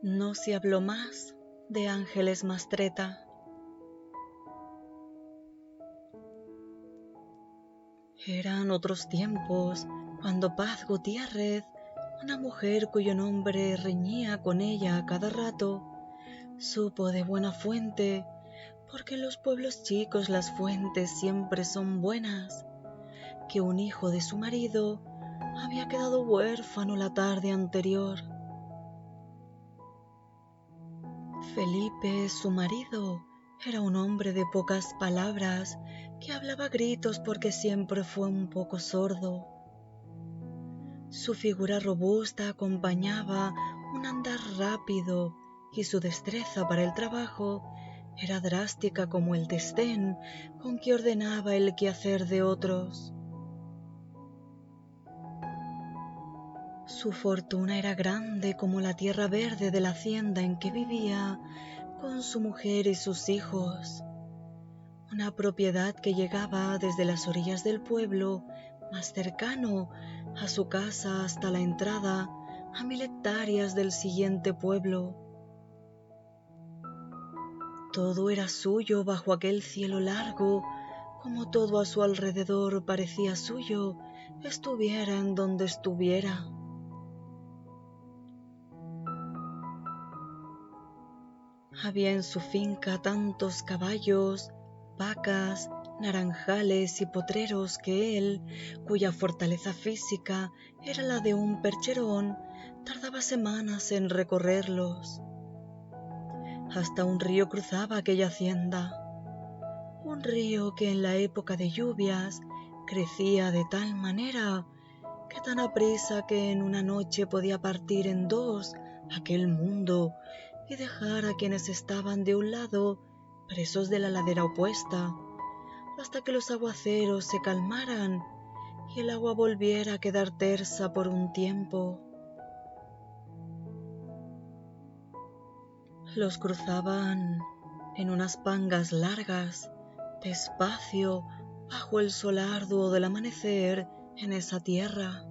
No se habló más de Ángeles Mastretta. Eran otros tiempos, cuando Paz Gutiérrez, una mujer cuyo nombre reñía con ella a cada rato, supo de buena fuente, porque en los pueblos chicos las fuentes siempre son buenas, que un hijo de su marido había quedado huérfano la tarde anterior. Felipe, su marido, era un hombre de pocas palabras, que hablaba a gritos porque siempre fue un poco sordo. Su figura robusta acompañaba un andar rápido y su destreza para el trabajo era drástica como el desdén con que ordenaba el quehacer de otros. Su fortuna era grande como la tierra verde de la hacienda en que vivía con su mujer y sus hijos, una propiedad que llegaba desde las orillas del pueblo más cercano a su casa hasta la entrada a 1000 hectáreas del siguiente pueblo. Todo era suyo bajo aquel cielo largo, como todo a su alrededor parecía suyo, estuviera en donde estuviera. Había en su finca tantos caballos, vacas, naranjales y potreros que él, cuya fortaleza física era la de un percherón, tardaba semanas en recorrerlos. Hasta un río cruzaba aquella hacienda, un río que en la época de lluvias crecía de tal manera que tan aprisa que en una noche podía partir en dos aquel mundo y dejar a quienes estaban de un lado presos de la ladera opuesta, hasta que los aguaceros se calmaran y el agua volviera a quedar tersa por un tiempo. Los cruzaban en unas pangas largas, despacio, bajo el sol arduo del amanecer en esa tierra.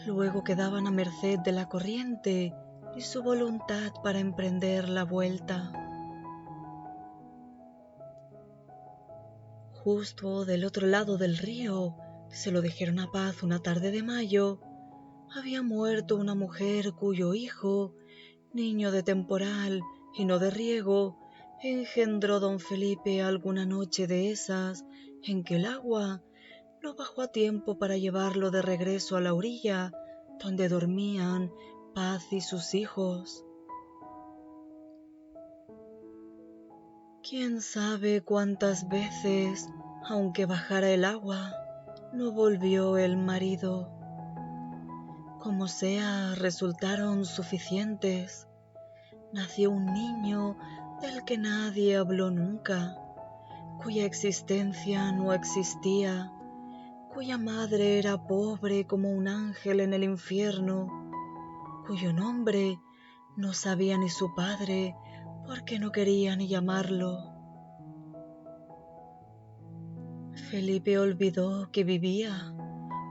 Luego quedaban a merced de la corriente y su voluntad para emprender la vuelta. Justo del otro lado del río, se lo dijeron a Paz una tarde de mayo, había muerto una mujer cuyo hijo, niño de temporal y no de riego, engendró don Felipe alguna noche de esas en que el agua no bajó a tiempo para llevarlo de regreso a la orilla donde dormían Paz y sus hijos. ¿Quién sabe cuántas veces, aunque bajara el agua, no volvió el marido? Como sea, resultaron suficientes. Nació un niño del que nadie habló nunca, cuya existencia no existía, cuya madre era pobre como un ángel en el infierno, cuyo nombre no sabía ni su padre porque no quería ni llamarlo. Felipe olvidó que vivía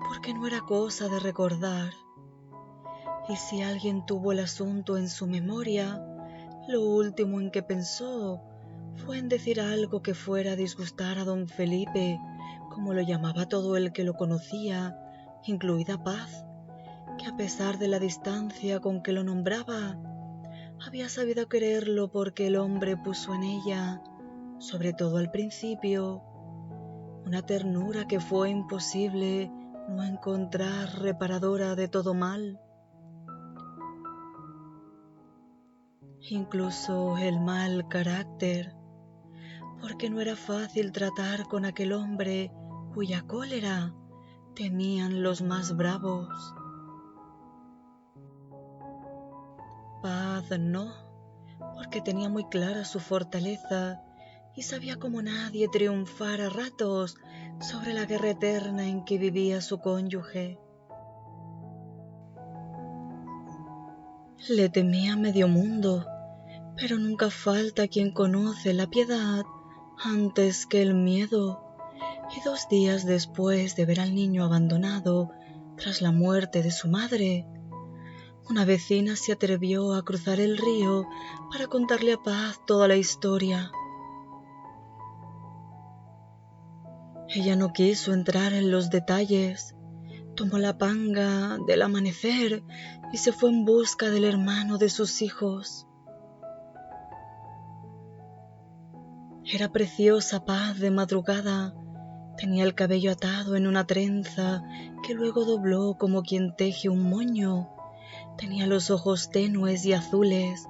porque no era cosa de recordar, y si alguien tuvo el asunto en su memoria, lo último en que pensó fue en decir algo que fuera a disgustar a don Felipe, como lo llamaba todo el que lo conocía, incluida Paz, que a pesar de la distancia con que lo nombraba, había sabido quererlo porque el hombre puso en ella, sobre todo al principio, una ternura que fue imposible no encontrar reparadora de todo mal. Incluso el mal carácter, porque no era fácil tratar con aquel hombre cuya cólera temían los más bravos. Paz no, porque tenía muy clara su fortaleza y sabía como nadie triunfar a ratos sobre la guerra eterna en que vivía su cónyuge. Le temía medio mundo, pero nunca falta quien conoce la piedad antes que el miedo. Y 2 días después de ver al niño abandonado tras la muerte de su madre, una vecina se atrevió a cruzar el río para contarle a Paz toda la historia. Ella no quiso entrar en los detalles. Tomó la panga del amanecer y se fue en busca del hermano de sus hijos. Era preciosa Paz de madrugada. Tenía el cabello atado en una trenza que luego dobló como quien teje un moño. Tenía los ojos tenues y azules.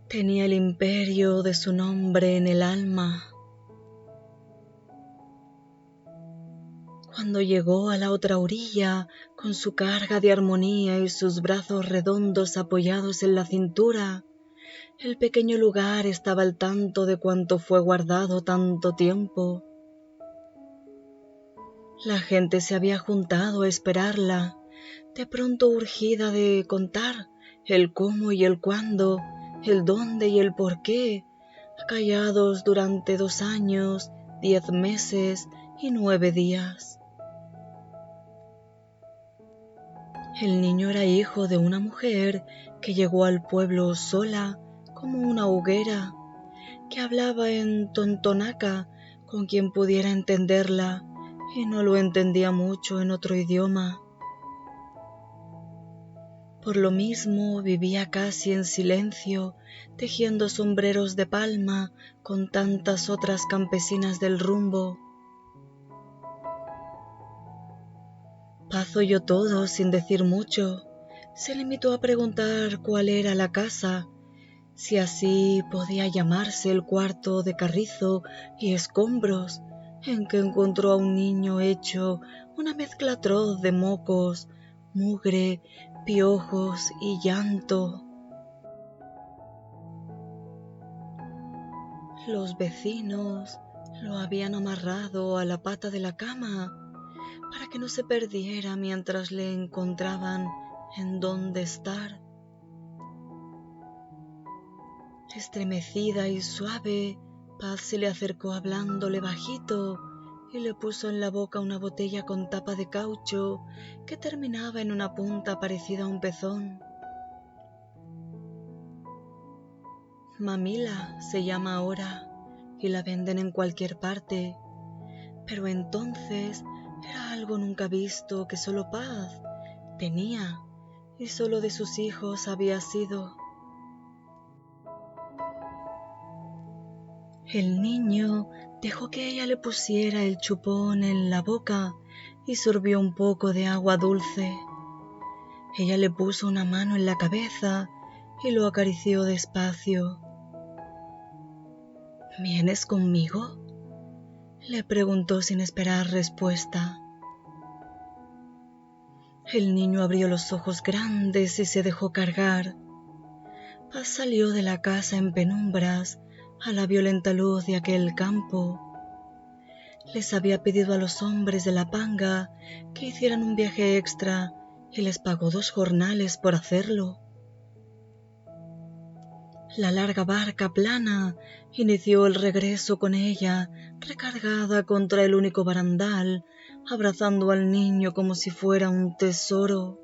Tenía el imperio de su nombre en el alma. Cuando llegó a la otra orilla, con su carga de armonía y sus brazos redondos apoyados en la cintura, el pequeño lugar estaba al tanto de cuanto fue guardado tanto tiempo. La gente se había juntado a esperarla, de pronto urgida de contar el cómo y el cuándo, el dónde y el por qué, acallados durante 2 años, 10 meses y 9 días. El niño era hijo de una mujer que llegó al pueblo sola como una hoguera, que hablaba en totonaca con quien pudiera entenderla y no lo entendía mucho en otro idioma. Por lo mismo vivía casi en silencio, tejiendo sombreros de palma con tantas otras campesinas del rumbo. Paz oyó todo sin decir mucho. Se limitó a preguntar cuál era la casa, si así podía llamarse el cuarto de carrizo y escombros, en que encontró a un niño hecho una mezcla atroz de mocos, mugre, piojos y llanto. Los vecinos lo habían amarrado a la pata de la cama para que no se perdiera mientras le encontraban en dónde estar. Estremecida y suave, Paz se le acercó hablándole bajito y le puso en la boca una botella con tapa de caucho que terminaba en una punta parecida a un pezón. Mamila se llama ahora y la venden en cualquier parte, pero entonces era algo nunca visto que solo Paz tenía y solo de sus hijos había sido. El niño dejó que ella le pusiera el chupón en la boca y sorbió un poco de agua dulce. Ella le puso una mano en la cabeza y lo acarició despacio. ¿Vienes conmigo?, le preguntó sin esperar respuesta. El niño abrió los ojos grandes y se dejó cargar. Paz salió de la casa en penumbras a la violenta luz de aquel campo. Les había pedido a los hombres de la panga que hicieran un viaje extra y les pagó 2 jornales por hacerlo. La larga barca plana inició el regreso con ella, recargada contra el único barandal, abrazando al niño como si fuera un tesoro.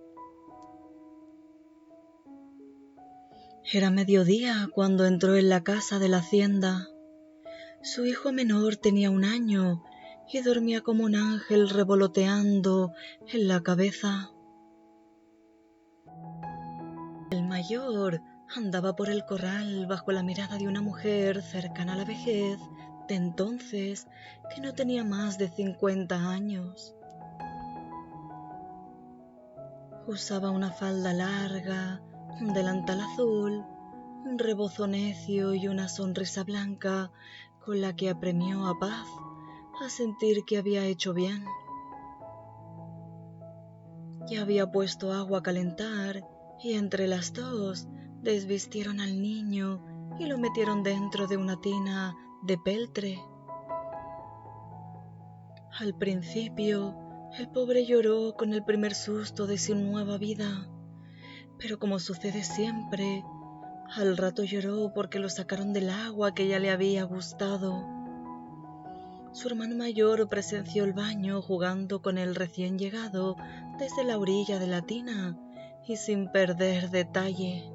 Era mediodía cuando entró en la casa de la hacienda. Su hijo menor tenía 1 año y dormía como un ángel revoloteando en la cabeza. El mayor andaba por el corral bajo la mirada de una mujer cercana a la vejez de entonces, que no tenía más de 50 años. Usaba una falda larga, un delantal azul, un rebozo necio y una sonrisa blanca con la que apremió a Paz a sentir que había hecho bien. Ya había puesto agua a calentar y entre las dos desvistieron al niño y lo metieron dentro de una tina de peltre. Al principio, el pobre lloró con el primer susto de su nueva vida, pero como sucede siempre, al rato lloró porque lo sacaron del agua que ya le había gustado. Su hermano mayor presenció el baño jugando con el recién llegado desde la orilla de la tina y sin perder detalle.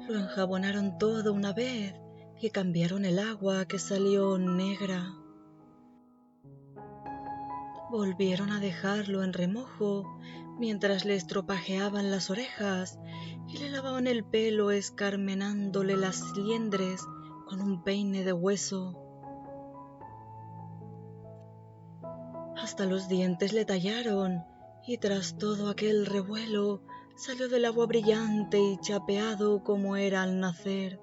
Lo enjabonaron todo una vez y cambiaron el agua que salió negra. Volvieron a dejarlo en remojo mientras le estropajeaban las orejas y le lavaban el pelo escarmenándole las liendres con un peine de hueso. Hasta los dientes le tallaron y tras todo aquel revuelo salió del agua brillante y chapeado como era al nacer.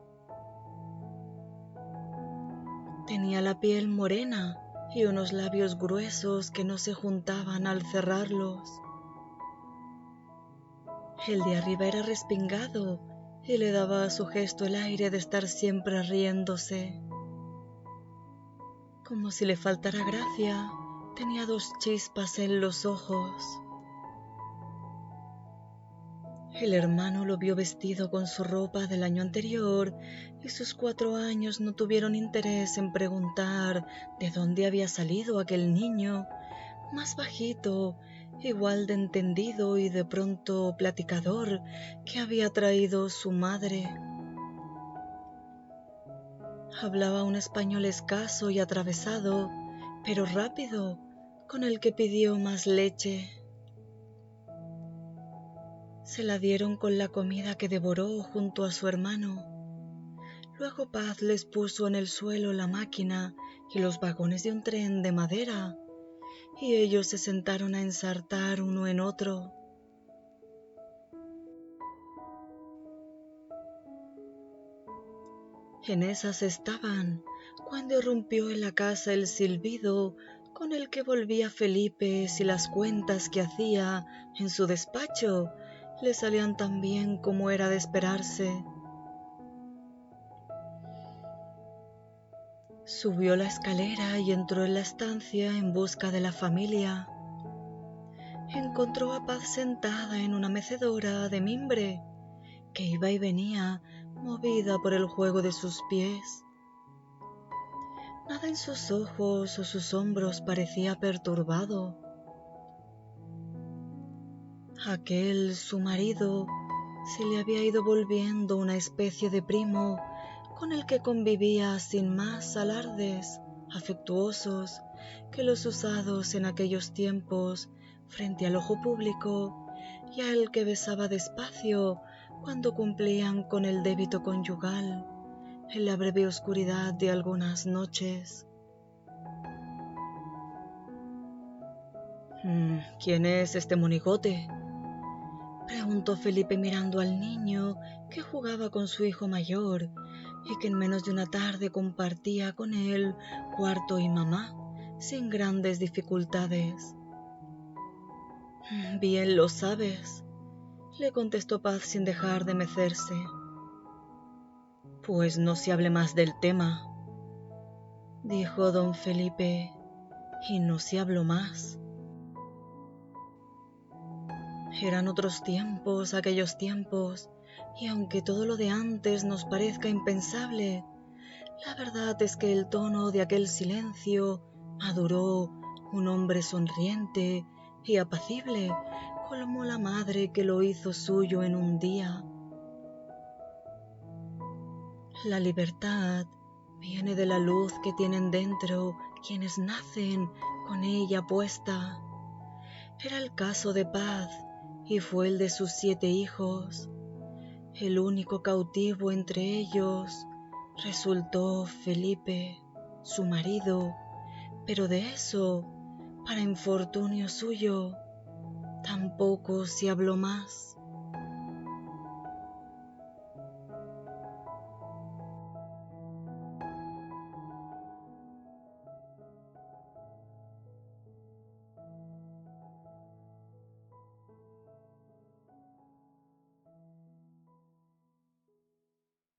Tenía la piel morena y unos labios gruesos que no se juntaban al cerrarlos. El de arriba era respingado y le daba a su gesto el aire de estar siempre riéndose. Como si le faltara gracia, tenía 2 chispas en los ojos. El hermano lo vio vestido con su ropa del año anterior y sus 4 años no tuvieron interés en preguntar de dónde había salido aquel niño, más bajito, igual de entendido y de pronto platicador, que había traído su madre. Hablaba un español escaso y atravesado, pero rápido, con el que pidió más leche. Se la dieron con la comida que devoró junto a su hermano. Luego Paz les puso en el suelo la máquina y los vagones de un tren de madera, y ellos se sentaron a ensartar uno en otro. En esas estaban, cuando irrumpió en la casa el silbido con el que volvía Felipe si las cuentas que hacía en su despacho le salían tan bien como era de esperarse. Subió la escalera y entró en la estancia en busca de la familia. Encontró a Paz sentada en una mecedora de mimbre que iba y venía, movida por el juego de sus pies. Nada en sus ojos o sus hombros parecía perturbado. Aquel, su marido, se le había ido volviendo una especie de primo con el que convivía sin más alardes afectuosos que los usados en aquellos tiempos frente al ojo público y al que besaba despacio cuando cumplían con el débito conyugal en la breve oscuridad de algunas noches. ¿Quién es este monigote?, preguntó Felipe mirando al niño que jugaba con su hijo mayor y que en menos de una tarde compartía con él cuarto y mamá sin grandes dificultades. Bien lo sabes, le contestó Paz sin dejar de mecerse. Pues no se hable más del tema, dijo don Felipe, y no se habló más. Eran otros tiempos, aquellos tiempos, y aunque todo lo de antes nos parezca impensable, la verdad es que el tono de aquel silencio maduró un hombre sonriente y apacible como la madre que lo hizo suyo en un día. La libertad viene de la luz que tienen dentro quienes nacen con ella puesta. Era el caso de Paz y fue el de sus 7 hijos. El único cautivo entre ellos resultó Felipe, su marido, pero de eso, para infortunio suyo, tampoco se habló más.